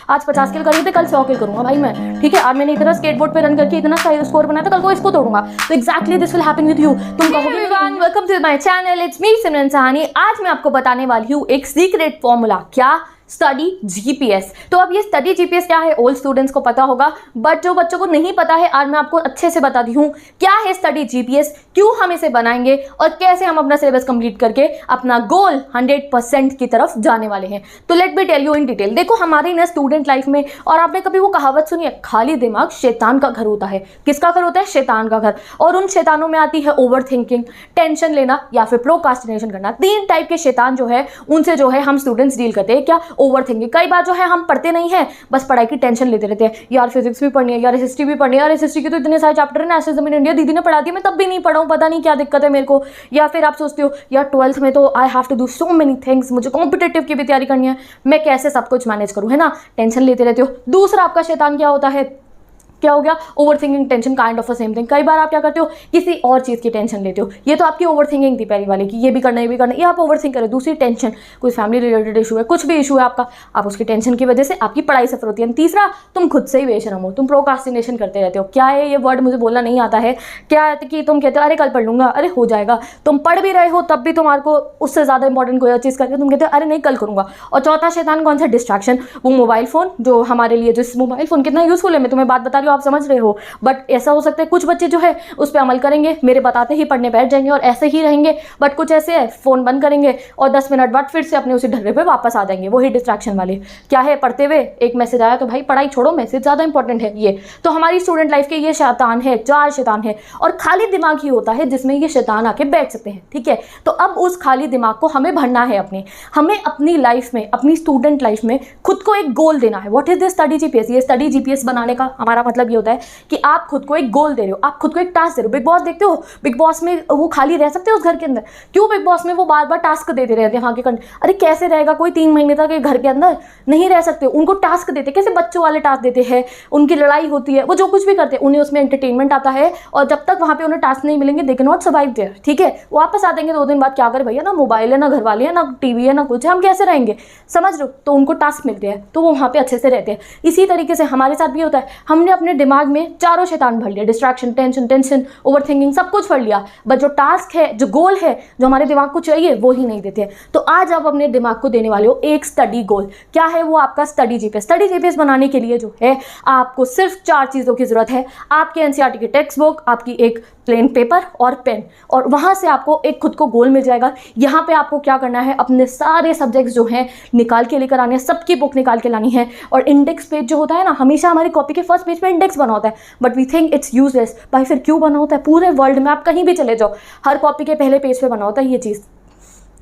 आज 50 किल करी थे, कल 100 किल करूंगा भाई मैं, ठीक है। आज मैंने इतना स्केटबोर्ड पे रन करके इतना स्कोर बनाया था, कल को इसको तोड़ूंगा। तो exactly this will happen with you. तुम कहोगे welcome to my channel, it's me Simran Sahani. आज मैं आपको बताने वाली हूँ एक सीक्रेट फॉर्मूला, क्या? Study GPS. तो अब ये स्टडी जीपीएस क्या है, ओल्ड स्टूडेंट्स को पता होगा, बट जो बच्चों को नहीं पता है, आज मैं आपको अच्छे से बताती हूँ क्या है स्टडी जीपीएस, क्यों हम इसे बनाएंगे और कैसे हम अपना सिलेबस कंप्लीट करके अपना गोल 100% की तरफ जाने वाले हैं। तो let me tell you in detail. देखो हमारे ना स्टूडेंट लाइफ में, और आपने कभी वो कहावत सुनी है, खाली दिमाग शैतान का घर होता है। किसका घर होता है? शैतान का घर। और उन शैतानों में आती है ओवर थिंकिंग, टेंशन लेना या फिर प्रोकास्टिनेशन करना। 3 टाइप के शैतान जो है उनसे जो है हम स्टूडेंट्स डील करते हैं। क्या? Over thinking. कई बार जो है हम पढ़ते नहीं है, बस पढ़ाई की टेंशन लेते रहते हैं। यार फिजिक्स भी पढ़नी है, यार हिस्ट्री भी पढ़नी है, यार हिस्ट्री के तो इतने सारे चैप्टर है ना, ऐसे जमीन इंडिया दीदी ने पढ़ा दी, मैं तब भी नहीं पढ़ा हूँ, पता नहीं क्या दिक्कत है मेरे को। या फिर आप सोचते हो यार 12th में तो I have to do so many things, मुझे कॉम्पिटिटिव की भी तैयारी करनी है, मैं कैसे सब कुछ मैनेज करूँ, है ना। टेंशन लेते रहते हो। दूसरा आपका शैतान क्या होता है? क्या हो गया? Over thinking, tension, kind of a same thing. कई बार आप क्या करते हो, किसी और चीज़ की टेंशन लेते हो। ये तो आपकी ओवर थिंकिंग थी पहली वाली की, ये भी करना ये भी करना, ये आप ओवर थिंक करो। दूसरी टेंशन, कोई फैमिली रिलेटेड इशू है, कुछ भी इशू है आपका, आप उसकी टेंशन की वजह से आपकी पढ़ाई सफर होती है। तीसरा, तुम खुद से ही बेशरम हो, तुम प्रोकास्टिनेशन करते रहते हो। क्या है ये वर्ड, मुझे बोलना नहीं आता है। क्या है कि तुम कहते हो अरे कल पढ़ लूंगा, अरे हो जाएगा। तुम पढ़ भी रहे हो तब भी तुम्हारे को उससे ज़्यादा इंपॉर्टेंट कोई और चीज़ करके तुम कहते हो अरे नहीं कल करूँगा। और चौथा शैतान कौन सा? डिस्ट्रैक्शन। वो मोबाइल फ़ोन, जो हमारे लिए, जिस मोबाइल फ़ोन कितना यूज़फुल है, मैं तुम्हें बात बता रही हूँ, आप समझ रहे हो। बट ऐसा हो सकता है कुछ बच्चे जो है उस पर अमल करेंगे, मेरे बताते ही पढ़ने बैठ जाएंगे और ऐसे ही रहेंगे। बट कुछ ऐसे है फ़ोन बंद करेंगे और 10 मिनट बाद फिर से अपने उसी ढर्रे पे वापस आ जाएंगे, वही डिस्ट्रैक्शन वाले। क्या है? पढ़ते हुए एक मैसेज आया तो भाई पढ़ाई छोड़ो, मैसेज ज़्यादा इंपॉर्टेंट है। ये तो हमारी स्टूडेंट लाइफ के ये शैतान है, 4 शैतान है। और खाली दिमाग ही होता है जिसमें ये शैतान आके बैठ सकते हैं, ठीक है। तो अब उस खाली दिमाग को हमें भरना है हमें अपनी लाइफ में, अपनी स्टूडेंट लाइफ में खुद को एक गोल देना है। What is this study GPS? ये स्टडी जीपीएस बनाने का हमारा मतलब ये होता है कि आप खुद को एक गोल दे रहे हो, आप खुद को एक टास्क दे रहे हो। बिग बॉस देखते हो, बिग बॉस में वो खाली रह सकते हो उस घर के अंदर? क्यों बिग बॉस में वो बार बार टास्क देते रहते हैं वहाँ के अरे कैसे रहेगा कोई 3 महीने तक घर के अंदर? नहीं रह सकते। उनको टास्क देते, कैसे बच्चों वाले टास्क देते हैं, उनकी लड़ाई होती है, वो जो कुछ भी करते हैं उन्हें उसमें एंटरटेनमेंट आता है। और जब तक वहाँ पे उन्हें टास्क नहीं मिलेंगे they can not survive there, ठीक है। वापस आ जाएंगे 2 दिन बाद, क्या करे भैया, ना मोबाइल है, ना घर वाले हैं, ना टीवी है, ना कुछ है, हम कैसे रहेंगे, समझ लो। तो उनको टास्क मिलते हैं तो वो वहाँ पे अच्छे से रहते हैं। इसी तरीके से हमारे साथ भी होता है, हमने अपने दिमाग में चारों शैतान भर लिया, डिस्ट्रैक्शन, टेंशन, ओवर थिंकिंग, सब कुछ पढ़ लिया, बट जो टास्क है, जो गोल है, जो हमारे दिमाग को चाहिए, वो ही नहीं देते हैं। तो आज आप अपने दिमाग को देने वाले हो एक स्टडी गोल। क्या है वो? आपका स्टडी जीपीएस। स्टडी जीपीएस बनाने के लिए जो है आपको सिर्फ 4 चीज़ों की जरूरत है। आपके एनसीईआरटी की टेक्स्ट बुक, आपकी एक प्लेन पेपर और पेन, और वहाँ से आपको एक खुद को गोल मिल जाएगा। यहाँ पे आपको क्या करना है, अपने सारे सब्जेक्ट्स जो हैं निकाल के लेकर आने हैं, सबकी बुक निकाल के लानी है। और इंडेक्स पेज जो होता है ना, हमेशा हमारी कॉपी के फर्स्ट पेज पे इंडेक्स बना होता है, but we think it's useless. भाई फिर क्यों बना होता है? पूरे वर्ल्ड में आप कहीं भी चले जाओ, हर कॉपी के पहले पेज पे बना होता है ये चीज़।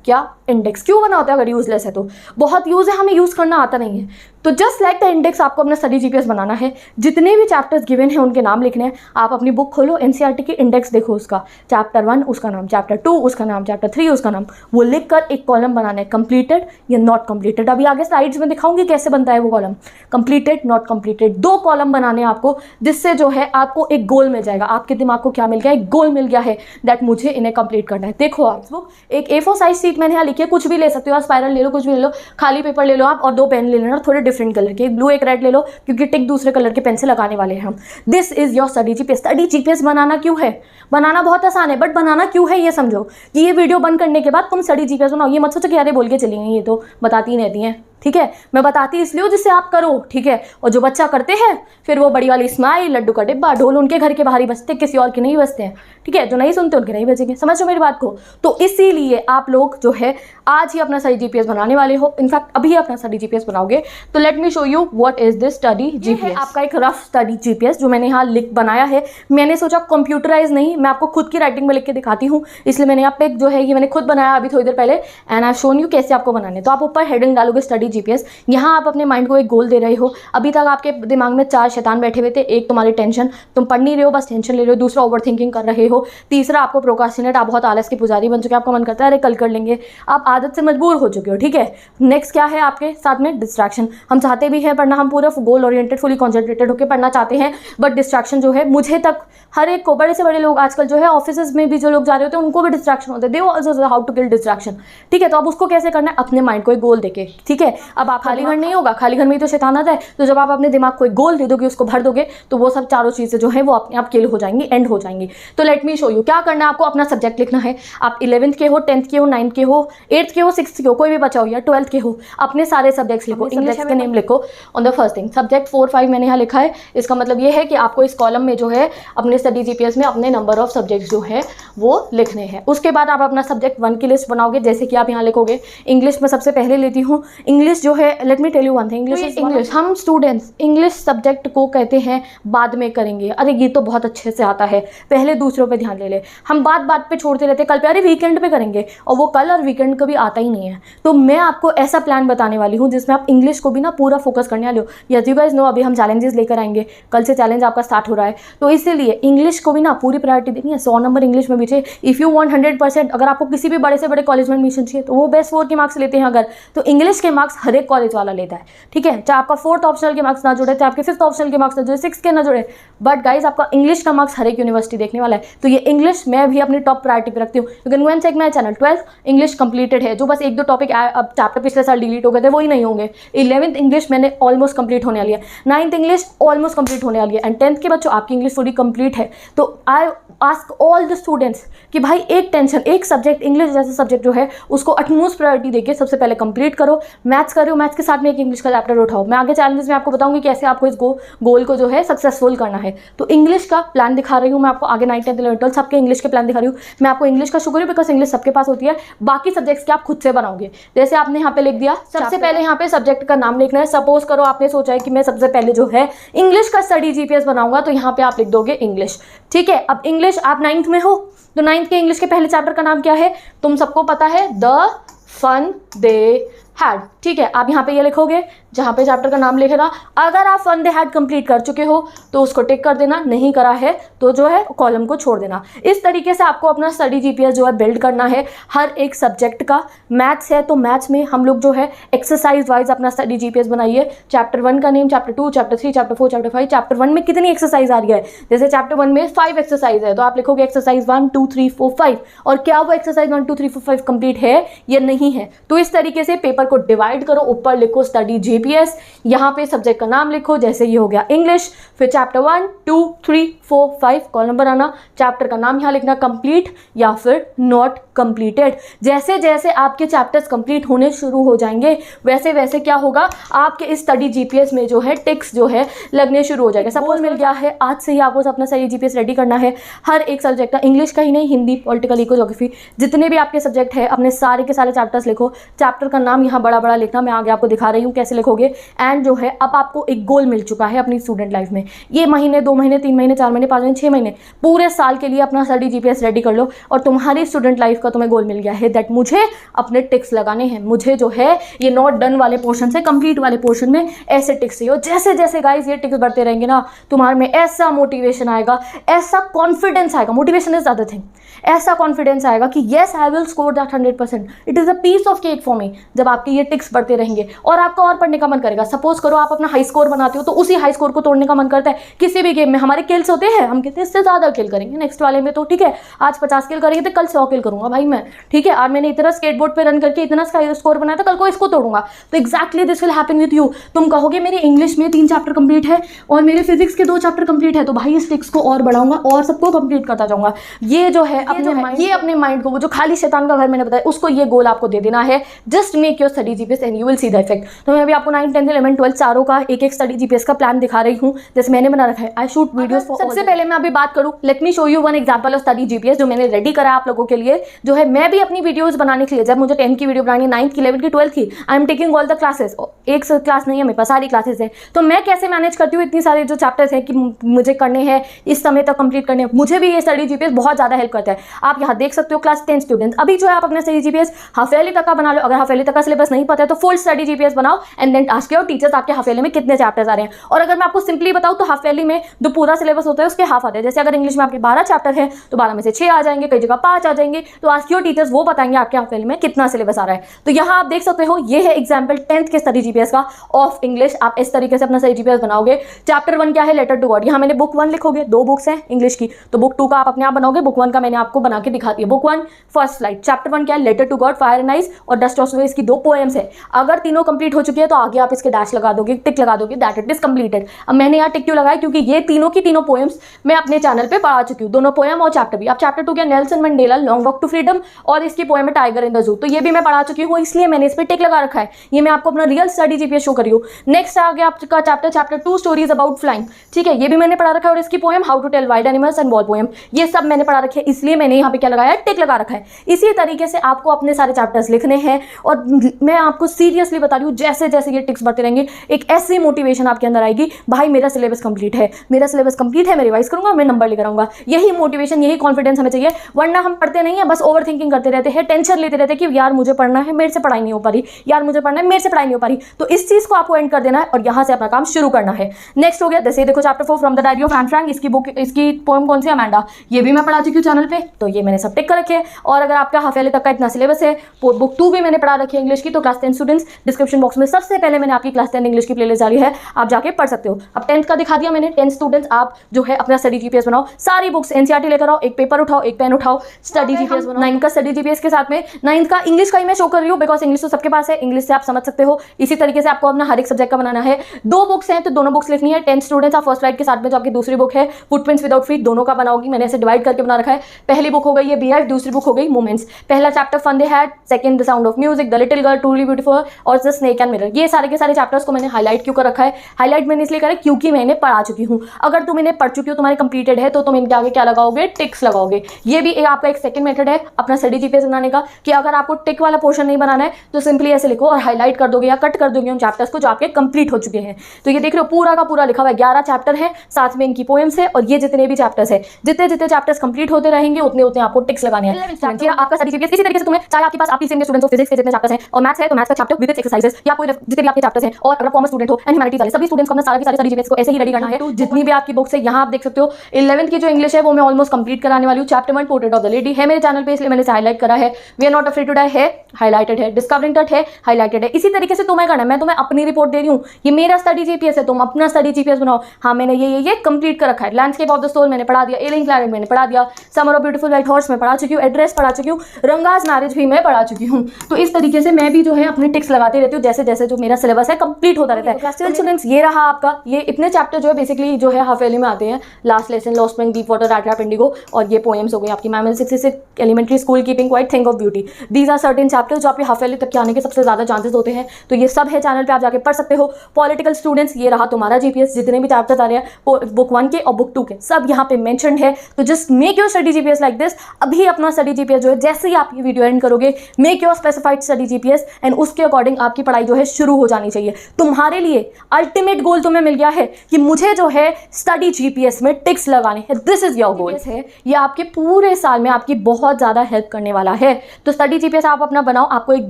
क्या? इंडेक्स। क्यों बना होता है अगर यूजलेस है तो? बहुत यूज़ है, हमें यूज़ करना आता नहीं है। तो जस्ट लाइक द इंडेक्स आपको अपना स्टडी जीपीएस बनाना है। जितने भी चैप्टर्स गिवन हैं उनके नाम लिखने हैं। आप अपनी बुक खोलो, एनसीईआरटी की इंडेक्स देखो, उसका चैप्टर 1 उसका नाम, चैप्टर 2 उसका नाम, चैप्टर 3 उसका नाम, वो लिख कर एक कॉलम बनाना है, कंप्लीटेड या नॉट कंप्लीटेड। अभी आगे स्लाइड्स में दिखाऊंगी कैसे बनता है वो column, completed, not completed. 2 column बनाने हैं आपको, जिससे जो है आपको एक गोल मिल जाएगा। आपके दिमाग को क्या मिल गया? एक गोल मिल गया है दैट मुझे इन्हें कंप्लीट करना है। देखो आप वो एक A4 साइज शीट मैंने यहाँ लिखी है, कुछ भी ले सकते हो, स्पाइरल ले लो, कुछ भी ले लो, खाली पेपर ले लो आप, और 2 पेन ले लेना, थोड़े डिफरेंट कलर के, एक ब्लू एक रेड ले लो, क्योंकि टिक दूसरे कलर के पेन से लगाने वाले हैं हम। This is your study GPS. Study GPS बनाना क्यों है? बनाना बहुत आसान है, बट बनाना क्यों है ये समझो। कि ये वीडियो बंद करने के बाद तुम स्टडी जीपीएस बनाओ, ये मत सोचो कि अरे बोल के चली गई, ये तो बताती नहीं रहती हैं, ठीक है। मैं बताती इसलिए जिससे आप करो, ठीक है। और जो बच्चा करते हैं फिर वो बड़ी वाली स्माइल, लड्डू का डिब्बा, ढोल उनके घर के बाहर ही बजते, किसी और के नहीं बजते हैं, ठीक है। जो नहीं सुनते उनके नहीं बजेंगे, समझो मेरी बात को। तो इसीलिए आप लोग जो है आज ही अपना स्टडी जीपीएस बनाने वाले हो, इनफैक्ट अभी अपना स्टडी जीपीएस बनाओगे। तो let me show you what is this study GPS. आपका एक रफ स्टडी जीपीएस जो मैंने यहाँ बनाया है। मैंने सोचा कंप्यूटराइज नहीं, मैं आपको खुद की राइटिंग में लिख के दिखाती हूँ, इसलिए मैंने यहाँ पे जो है ये मैंने खुद बनाया अभी थोड़ी देर पहले, एंड आई शोन यू कैसे आपको बनाने। तो आप ऊपर हेडिंग डालोगे स्टडी जीपीएस। यहाँ आप अपने माइंड को एक गोल दे रहे हो। अभी तक आपके दिमाग में 4 शैतान बैठे हुए थे। एक तुम्हारी टेंशन, तुम पढ़ नहीं रहे हो, बस टेंशन ले रहे हो। दूसरा ओवर थिंकिंग कर रहे हो। तीसरा आपको प्रोकास्टिनेट, आप बहुत आलस के पुजारी बन चुके, आपका मन करता है अरे कल कर लेंगे, आप आदत से मजबूर हो चुके हो, ठीक है। नेक्स्ट क्या है आपके साथ में? डिस्ट्रैक्शन। हम चाहते भी हैं पढ़ना, हम पूरा गोल ओरिएंटेड फुली कॉन्सेंट्रेटेड होकर पढ़ना चाहते हैं, बट डिस्ट्रैक्शन जो है मुझे तक, हर एक को, बड़े से बड़े लोग आजकल जो है ऑफिस में भी जो लोग जा रहे होते हैं उनको भी डिस्ट्रैक्शन होता है। They also how to kill distraction, ठीक है। तो अब उसको कैसे करना है? अपने माइंड को एक गोल देके, ठीक है। है। अब आप खाली घर नहीं होगा, खाली घर में ही तो शैतान आता है। तो जब आप अपने दिमाग को एक गोल दे दोगे, उसको भर दोगे, तो वो सब चारों चीज़ें जो है वो अपने आप किल हो जाएंगी, एंड हो जाएंगी। तो लेट मी शो यू क्या करना है आपको। अपना सब्जेक्ट लिखना है। आप 11th के हो, 10th के हो, 9th के हो, 8th के हो, 6th के हो, कोई भी बचा हो या 12th के हो, अपने सारे सब्जेक्ट्स लिखो, इंग्लिश के नेम लिखो on the first thing. Subject 4 5 मैंने यहाँ लिखा है। इसका मतलब ये है कि आपको इस कॉलम में जो है अपने स्टडी जीपीएस में अपने नंबर ऑफ सब्जेक्ट्स जो है वो लिखने हैं। उसके बाद आप अपना सब्जेक्ट 1 की लिस्ट बनाओगे, जैसे कि आप यहाँ लिखोगे इंग्लिश में सबसे पहले लेती हूँ। इंग्लिश जो है, let me tell you one thing, English हम स्टूडेंट्स इंग्लिश सब्जेक्ट को कहते हैं बाद में करेंगे, अरे ये तो बहुत अच्छे से आता है, पहले दूसरों पे ध्यान ले ले। हम बात बात पे छोड़ते रहते, कल पे अरे वीकेंड पे करेंगे, और वो कल और वीकेंड कभी आता ही नहीं है। तो मैं आपको ऐसा प्लान बताने वाली हूँ जिसमें आप इंग्लिश को भी ना पूरा फोकस करने वाले हो। यस यू गाइस नो, अभी हम चैलेंजेस लेकर आएंगे, कल से चैलेंज आपका स्टार्ट हो रहा है, तो इसीलिए इंग्लिश को भी ना पूरी प्रायोरिटी देनी है। 100 नंबर इंग्लिश में भी चाहिए। इफ़ यू वांट 100%, अगर आपको किसी भी बड़े से बड़े कॉलेज में एडमिशन चाहिए तो वो बेस्ट 4 के मार्क्स लेते हैं, अगर तो इंग्लिश के मार्क्स हर एक कॉलेज वाला लेता है, ठीक है। चाहे आपका 4th ऑप्शनल के मार्क्स ना जुड़े, चाहे आपके 5th ऑप्शनल के मार्क्स ना जुड़े, 6th के ना जुड़े, बट गाइज आपका इंग्लिश का मार्क्स हर एक यूनिवर्सिटी देखने वाला है। तो ये इंग्लिश मैं भी अपनी टॉप प्रायोरिटी पे रखती हूँ। You can go and check my channel. 12th English completed है, जो बस 1-2 टॉपिक अब चैप्टर पिछले साल डिलीट हो गए थे वही नहीं होंगे। 11th इंग्लिश मैंने ऑलमोस्ट कंप्लीट होने वाली है, 9th इंग्लिश ऑलमोस्ट कंप्लीट होने वाली है, एंड 10th के बच्चों आपकी इंग्लिश पूरी कंप्लीट है। तो I ask all the students कि भाई एक टेंशन, एक सब्जेक्ट इंग्लिश जैसा सब्जेक्ट जो है उसको अटमोस्ट प्रायोरिटी देके सबसे पहले कंप्लीट करो। मैथ्स कर रहे हो, मैथ्स के साथ में एक इंग्लिश का चैप्टर उठाओ। मैं आगे चैलेंजेस में आपको बताऊंगी कैसे आपको इस गोल को जो है सक्सेसफुल करना है। तो इंग्लिश का प्लान दिखा रही हूँ मैं आपको, आगे 9th 10th 11th 12th सबके इंग्लिश के प्लान दिखा रही हूँ। मैं आपको इंग्लिश का शुक्र है बिकॉज इंग्लिश सबके पास होती है, बाकी सब्जेक्ट्स के आप खुद से बनाओगे। जैसे आपने यहाँ पे लिख दिया, सबसे पहले यहाँ पे सब्जेक्ट का नाम लिखना है। सपोज करो आपने सोचा है कि मैं सबसे पहले जो है इंग्लिश का स्टडी जीपीएस बनाऊंगा, तो यहाँ पे आप लिख दोगे इंग्लिश, ठीक है। अब इंग्लिश आप 9th में हो, तो 9th के इंग्लिश के पहले चैप्टर का नाम क्या है तुम सबको पता है, द फन दे हैड, ठीक है। आप यहाँ पे ये लिखोगे जहाँ पे चैप्टर का नाम लिखेगा। अगर आप फन दे हैड कंप्लीट कर चुके हो तो उसको टिक कर देना, नहीं करा है तो जो है कॉलम को छोड़ देना। इस तरीके से आपको अपना स्टडी जीपीएस जो है बिल्ड करना है हर एक सब्जेक्ट का। मैथ्स है तो मैथ्स में हम लोग जो है एक्सरसाइज वाइज अपना स्टडी जीपीएस बनाइए। चैप्टर 1 का name, chapter 2, chapter 3, chapter 4, chapter 5। Chapter 1 में कितनी एक्सरसाइज आ रही है, जैसे चैप्टर 1 में 5 एक्सरसाइज है तो आप लिखोगे एक्सरसाइज 1 2 3 4 5, और क्या वो एक्सरसाइज 1 2 3 4 5 कंप्लीट है या नहीं है। तो इस तरीके से पेपर को डिवाइड करो, ऊपर लिखो स्टडी जीपीएस, यहाँ पे सब्जेक्ट का नाम लिखो, जैसे ये हो गया इंग्लिश, फिर चैप्टर 1 2 3 4 5 कॉलम बनाना, चैप्टर का नाम यहाँ लिखना कंप्लीट या फिर नॉट कंप्लीटेड। जैसे जैसे आपके चैप्टर्स कंप्लीट होने शुरू हो जाएंगे वैसे वैसे क्या होगा, आपके इस स्टडी जीपीएस में जो है टिक्स जो है लगने शुरू हो जाएगा। सपोज मिल गया है आज से ही आपको अपना स्टडी जीपीएस रेडी करना है हर एक सब्जेक्ट का, इंग्लिश का ही नहीं, हिंदी, पॉलिटिकल, इको, ज्योग्राफी, जितने भी आपके सब्जेक्ट है अपने सारे के सारे चैप्टर्स लिखो। चैप्टर का नाम यहाँ बड़ा बड़ा लिखना, मैं आगे आपको दिखा रही हूँ कैसे लिखोगे। एंड जो है अब आपको एक गोल मिल चुका है अपनी स्टूडेंट लाइफ में। ये महीने, 2 महीने, 3 महीने, 4 महीने, 5 महीने, 6 महीने, पूरे साल के लिए अपना स्टडी जीपीएस रेडी कर लो, और तुम्हारी स्टूडेंट लाइफ का तुम्हें गोल मिल गया है दैट मुझे अपने टिक्स लगाने हैं। मुझे जो है ये नॉट डन वाले पोर्शन से कंप्लीट वाले पोर्शन में ऐसे टिक्स चाहिए। जैसे जैसे गाइस ये टिक्स बढ़ते रहेंगे ना, तुम्हारे में ऐसा मोटिवेशन आएगा, ऐसा कॉन्फिडेंस आएगा, मोटिवेशन इज अदर थिंग, ऐसा कॉन्फिडेंस आएगा कि yes I will score that 100%। It is a piece of cake for me जब आपके ये टिक्स बढ़ते रहेंगे और आपका और पढ़ने का मन करेगा। सपोज करो आप अपना हाई स्कोर बनाते हो तो उसी हाई स्कोर को तोड़ने का मन करता है। किसी भी गेम में हमारे किल्स होते हैं, हम कहते हैं इससे ज़्यादा किल करेंगे नेक्स्ट वाले में, तो ठीक है आज 50 किल करेंगे तो कल 100 किल करूंगा भाई मैं, ठीक है। आज मैंने इतना स्केटबोर्ड पे रन करके इतना स्कोर बनाया था, कल को इसको तोड़ूंगा। तो exactly this will happen with you. तुम कहोगे मेरे इंग्लिश में 3 चैप्टर कंप्लीट है और मेरे फिजिक्स के 2 चैप्टर कंप्लीट है, तो भाई इस टिक्स को और बढ़ाऊंगा और सबको कंप्लीट करता जाऊंगा। ये जो है अपने माइंड को, वो जो खाली शैतान का घर मैंने बताया, उसको ये गोल आपको दे देना है। Just make your study GPS and you will see the effect. तो मैं अभी आपको 9th 10th 11th 12th चारों का एक एक स्टडी जीपीएस का प्लान दिखा रही हूँ जैसे मैंने बना रखा है। I shoot videos. सबसे पहले मैं अभी बात करूँ, let me show you one example of study GPS जो मैंने रेडी करा आप लोगों के लिए। जो है मैं भी अपनी वीडियोस बनाने के लिए, जब मुझे 10th की वीडियो बनानी है, 9th की, 11th की, 12th की, I am taking all the classes. एक क्लास नहीं है मेरे पास, सारी क्लासेस है। तो मैं कैसे मैनेज करती हूँ इतनी सारे जो चैप्टर्स हैं कि मुझे करने हैं इस समय तक कंप्लीट करने हैं। मुझे भी ये स्टडी जीपीएस बहुत ज़्यादा हेल्प करता है। आप यहाँ देख सकते हो क्लास 10 स्टूडेंट्स। अभी जो है आप अपना स्टडी जीपीएस हाफ ईयरली तक का बना लो। अगर हाफ ईयरली तक का सिलेबस नहीं पता है तो फुल स्टडी जीपीएस बनाओ and then ask your teachers आपके हाफ ईयरली में कितने चैप्टर्स आ रहे हैं। और अगर मैं आपको सिंपली बताऊँ तो हाफ ईयरली में जो पूरा सिलेबस होता है उसके हाफ आते हैं। जैसे अगर इंग्लिश में आपके 12 चैप्टर है तो 12 में से 6 आ जाएंगे, कई जगह 5 आ जाएंगे। तो आस्क योर टीचर्स, वो बताएंगे आपके हाफ ईयरली में कितना सिलेबस आ रहा है। तो यहाँ आप देख सकते हो ये है एग्जाम्पल 10th के स्टडी जीपीएस का ऑफ इंग्लिश। आप इस तरीके से अपना स्टडी जीपीएस बनाओगे। चैप्टर 1 क्या है, लेटर टू गॉड। यहाँ मैंने बुक 1 लिखोगे, 2 बुक्स हैं इंग्लिश की, तो बुक 2 का आप अपने आप बनाओगे। बुक 1 का मैंने आपको बना के दिखा दिया। बुक 1 फर्स्ट स्लाइड, चैप्टर 1 क्या है, लेटर टू गॉड, फायर बैरेनाइज और डस्टोस्टेरोइस की 2 पोएम्स है। अगर तीनों कंप्लीट हो चुकी है तो आगे आप इसके डैश लगा दोगे, टिक लगा दोगे, दैट इट इज कंप्लीटेड। अब मैंने यहाँ टिक क्यों लगाया, क्योंकि ये तीनों की तीनों पोएम्स मैं अपने चैनल पे पढ़ा चुकी हूँ, दोनों पोएम और चैप्टर भी। अब चैप्टर 2 क्या, Nelson Mandela long walk to freedom, और इसकी पोएम है टाइगर इन द जू, तो ये भी मैं पढ़ा चुकी हूँ, इसलिए मैंने इस पर टिक लगा रखा है। ये मैं आपको अपना रियल स्टडी जीपीएस शो करी हूँ। नेक्स्ट आ गया आपका चैप्टर 2 स्टोरीज अबाउट फ्लाइंग, ठीक है, ये भी मैंने पढ़ा रखा है, और इसकी poem how to tell wild animals and ball poem, ये सब मैंने पढ़ा रखे है, इसलिए मैंने यहाँ पे क्या लगाया, टिक लगा रखा है। इसी तरीके से आपको अपने सारे चैप्टर्स लिखने हैं, और मैं आपको सीरियसली बता रही हूँ, जैसे जैसे ये टिक्स बढ़ते रहेंगे एक ऐसी मोटिवेशन आपके अंदर आएगी, भाई मेरा सिलेबस कंप्लीट है, मेरा सिलेबस कंप्लीट है, मैं रिवाइज करूंगा, मैं नंबर लेकर आऊंगा। यही मोटिवेशन, यही कॉन्फिडेंस हमें चाहिए, वरना हम पढ़ते नहीं है, बस ओवर थिंकिंग करते रहते हैं, टेंशन लेते रहते हैं कि यार मुझे पढ़ना है, मेरे से पढ़ाई नहीं हो पा रही, यार मुझे पढ़ना है, मेरे से पढ़ाई नहीं हो पा रही। तो इस चीज को आपको एंड कर देना है और यहाँ से अपना काम शुरू करना है। नेक्स्ट हो गया, जैसे देखो chapter 4 from the diary of Anne Frank, इसकी बुक, इसकी पोएम कौन सी, अमेंडा, ये भी मैं पढ़ा चुकी हूँ चैनल पे, तो ये मैंने सब टिक कर रखे हैं। और अगर आपका हाफ ईयरली तक का इतना सिलेबस है, बुक 2 भी मैंने पढ़ा रखी है इंग्लिश की, तो क्लास 10 स्टूडेंट्स डिस्क्रिप्शन बॉक्स में सबसे पहले मैंने आपकी क्लास 10 इंग्लिश की प्लेलिस्ट डाली है, आप जाके पढ़ सकते हो। अब 10th का दिखा दिया मैंने, 10 स्टूडेंट्स आप जो है अपना स्टडी जीपीएस बनाओ, सारी बुक्स एनसीईआरटी लेकर आओ, एक पेपर उठाओ, एक पेन उठाओ, स्टडी जीपीएस बनाओ। 9th का स्टडी जीपीएस के साथ में 9th का इंग्लिश का ही मैं शो कर रही हूँ, बिकॉज इंग्लिश तो सबके पास है, इंग्लिश से आप समझ सकते हो। इसी तरीके से आपको अपना हर एक सब्जेक्ट का बनाना है। 2 बुक्स हैं तो दोनों बुक्स लिखनी है। 10 स्टूडेंट्स आप फर्स्ट राइट के साथ में जो आपकी दूसरी बुक है फुटप्रिंट्स विदाउट फीट, दोनों का बनाओगी, मैंने ऐसे डिवाइड करके बना रखा है। पहली बुक हो गई ये बीएफ, दूसरी बुक हो गई मोमेंट्स। पहला chapter fun they had, second the sound of music, the little girl, truly beautiful और द स्नेक एंड मिरर। ये सारे के सारे चैप्टर्स को मैंने हाईलाइट क्यों कर रखा है, हाईलाइट मैंने इसलिए करा क्योंकि मैंने पढ़ा चुकी हूँ। अगर तुम इन्हें पढ़ चुकी हो, तुम्हारे कंप्लीटेड है, तो तुम इनके आगे क्या लगाओगे, टिक्स लगाओगे। ये भी आपका एक सेकंड मेथड है अपना स्टडी जीपीएस बनाने का, कि अगर आपको टिक वाला पोर्शन नहीं बनाना है तो सिंपली ऐसे लिखो और हाईलाइट कर दोगे या कट कर दोगे उन चैप्टर्स को जो आपके कंप्लीट हो चुके हैं। तो ये देख रहे हो पूरा का पूरा लिखा हुआ है, 11 चैप्टर है, साथ में इनकी पोएम्स है, और ये जितने भी चैप्टर्स है, जितने जितने चैप्टर्स कंप्लीट होते रहेंगे उतने उतने आपको टिक्स लगाने हैं। आपका स्टडी जीपीएस इसी तरीके से तुम्हें, चाहे आपके पास आपकी सेम स्टूडेंट्स हो, फिजिक्स के जितने चैप्टर्स हैं और मैथ्स है तो मैथ्स का चैप्टर विद एक्सरसाइजेस, या कोई जितने भी आपके चैप्टर्स हैं, और अगर कॉमर्स स्टूडेंट हो एंड ह्यूमैनिटीज वाले सभी स्टूडेंट्स को अपना सारा स्टडी जीपीएस को ऐसे ही रेडी करना है। तो जितनी भी आपकी बुक्स है यहाँ आप देख सकते हो, 11th की जो इंग्लिश है वो मैं ऑलमोस्ट कंप्लीट कराने वाली हूँ। Chapter 1 portrait of the lady है मेरे चैनल पे, इसलिए मैंने हाईलाइट करा है। We are not afraid to die है हाईलाइटेड है, डिस्कवरिंग टच है हाईलाइटेड है। इसी तरीके से तुम्हें करना है, मैं तुम्हें अपनी रिपोर्ट दे रही हूँ, ये मेरा स्टडी जीपीएस है, तुम अपना स्टडी जीपीएस बनाओ। हाँ मैंने ये कंप्लीट कर रखा है। लैंडस्केप ऑफ द सोल मैंने पढ़ा दिया, एलियन प्लैनेट मैंने पढ़ा दिया, summer of beautiful white horse में पढ़ा चुकी हूँ, एड्रेस पढ़ा चुकी हूँ, रंगाज मैरिज भी मैं पढ़ा चुकी हूँ। तो इस तरीके से मैं भी जो है अपने टिक्स लगाते रहती हूँ, जैसे जैसे जो मेरा सिलेबस है कंप्लीट होता रहता है। स्टूडेंट्स ये रहा आपका, ये इतने चैप्टर जो है बेसिकली जो है हाफ ईयरली में आते हैं। Last lesson lost spring, deep water, rattrap, indigo, और ये पोएम्स हो गई आपकी ma'am 66 elementary school keeping quiet thing of beauty. These are certain chapters जो आपके हाफ ईयरली तक के आने के सबसे ज्यादा चांसेस होते हैं। तो ये सब है चैनल पे, आप जाके पढ़ सकते हो। पॉलिटिकल स्टूडेंट्स ये रहा तुम्हारा जीपीएस, जितने भी चैप्टर्स आ रहे हैं बुक 1 के और बुक 2 के सब यहाँ पे मेंशन्ड है। तो just make your study GPS like this. अभी अपना स्टडी जीपीएस जो है, जैसे ही आप ये वीडियो एंड करोगे, make your specified study GPS and उसके अकॉर्डिंग आपकी पढ़ाई जो है शुरू हो जानी चाहिए। तुम्हारे लिए अल्टीमेट गोल तुम्हें मिल गया है कि मुझे जो है स्टडी जीपीएस में टिक्स लगाने हैं। दिस इज योर गोल है, ये आपके पूरे साल में आपकी बहुत ज्यादा हेल्प करने वाला है। तो स्टडी जीपीएस आप अपना बनाओ, आपको एक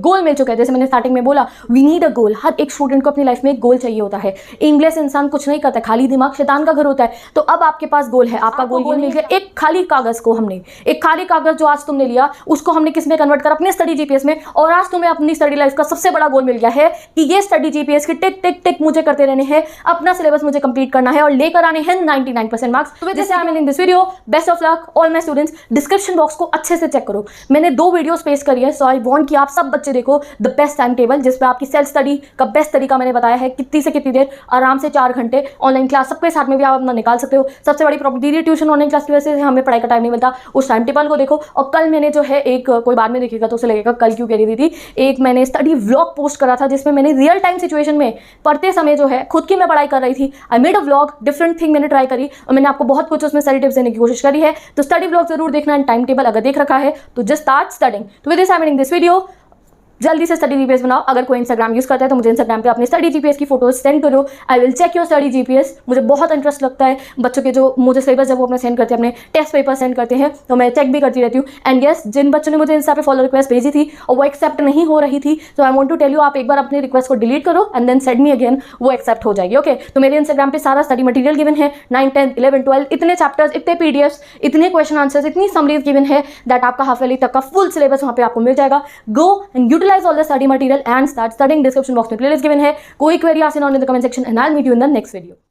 गोल मिल चुका है। जैसे मैंने स्टार्टिंग में बोला, वी नीड अ गोल। हर एक स्टूडेंट को अपनी लाइफ में एक गोल चाहिए होता है। एमलेस इंसान कुछ नहीं करता, खाली दिमाग शैतान का घर होता है। तो अब आपके पास गोल है, आपका गोल मिल गया। एक खाली कागज को हमने, एक खाली कागज जो आज तुमने लिया, उसको हमने किस में कन्वर्ट कर, अपने स्टडी जीपीएस में। और आज तुम्हें अपनी स्टडी लाइफ का सबसे बड़ा गोल मिल गया है कि ये स्टडी जीपीएस की टिक टिक टिक मुझे करते रहने हैं, अपना सिलेबस मुझे कंप्लीट करना है और लेकर आने हैं 99% मार्क्स। जैसे I am in this video, best of luck all my students. Description box को अच्छे से चेक करो, मैंने 2 वीडियोस पेश करी है, सो आई वांट कि आप सब बच्चे देखो द बेस्ट टाइम टेबल, जिसमें आपकी सेल्फ स्टडी का बेस्ट तरीका मैंने बताया है, कितनी से कितनी देर, आराम से 4 घंटे ऑनलाइन क्लास सबके साथ में भी आप अपना निकाल सकते हो। सबसे बड़ी प्रॉब्लम दीदी ट्यूशन ऑनलाइन क्लास की वजह से हमें पढ़ाई का टाइम नहीं मिलता, उस टाइम टेबल को देखो। और कल मैंने जो है एक, कोई बाद में देखिएगा तो उसे लगेगा कल क्यों कह रही थी, एक मैंने स्टडी व्लॉग पोस्ट करा था जिसमें मैंने रियल टाइम सिचुएशन में पढ़ते समय जो है खुद की मैं पढ़ाई कर रही थी। I made a vlog, different thing मैंने ट्राई करी और मैंने आपको बहुत कुछ उसमें स्टडी टिप्स देने की कोशिश करी है। तो स्टडी व्लॉग जरूर देखना, एंड टाइम टेबल अगर देख रखा है तो जस्ट स्टार्ट स्टडिंग। तो with this I am ending this video. जल्दी से स्टडी जीपीएस बनाओ। अगर कोई इंस्टाग्राम यूज करता है तो मुझे इंस्टाग्राम पे अपने स्टडी जीपीएस की फोटोज सेंड करो, I will check your study GPS. मुझे बहुत इंटरेस्ट लगता है बच्चों के जो मुझे सिलेबस जब वो अपने सेंड करते हैं, अपने टेस्ट पेपर सेंड करते हैं, तो मैं चेक भी करती रहती हूँ। एंड यस, जिन बच्चों ने मुझे इंस्टा पे फॉलो रिक्वेस्ट भेजी थी और वो एक्सेप्ट नहीं हो रही थी, तो I want to tell you, आप एक बार अपनी रिक्वेस्ट को डिलीट करो and then send me again, वो एक्सेप्ट हो जाएगी। ओके, तो मेरे इंस्टाग्राम पे सारा स्टडी मटीरियल गिवन है, 9, 10, 11, 12, इतने चैप्टर्स, इतने पीडीएफ्स, इतने क्वेश्चन आंसर्स, इतनी समरीज गिवन है दैट आपका हाफ ईयरली तक का फुल सिलेबस वहाँ पे आपको मिल जाएगा। Go and utilise all the study material and start studying. Description box में playlist given है। कोई query ask in on in the comment section and I'll meet you in the next video.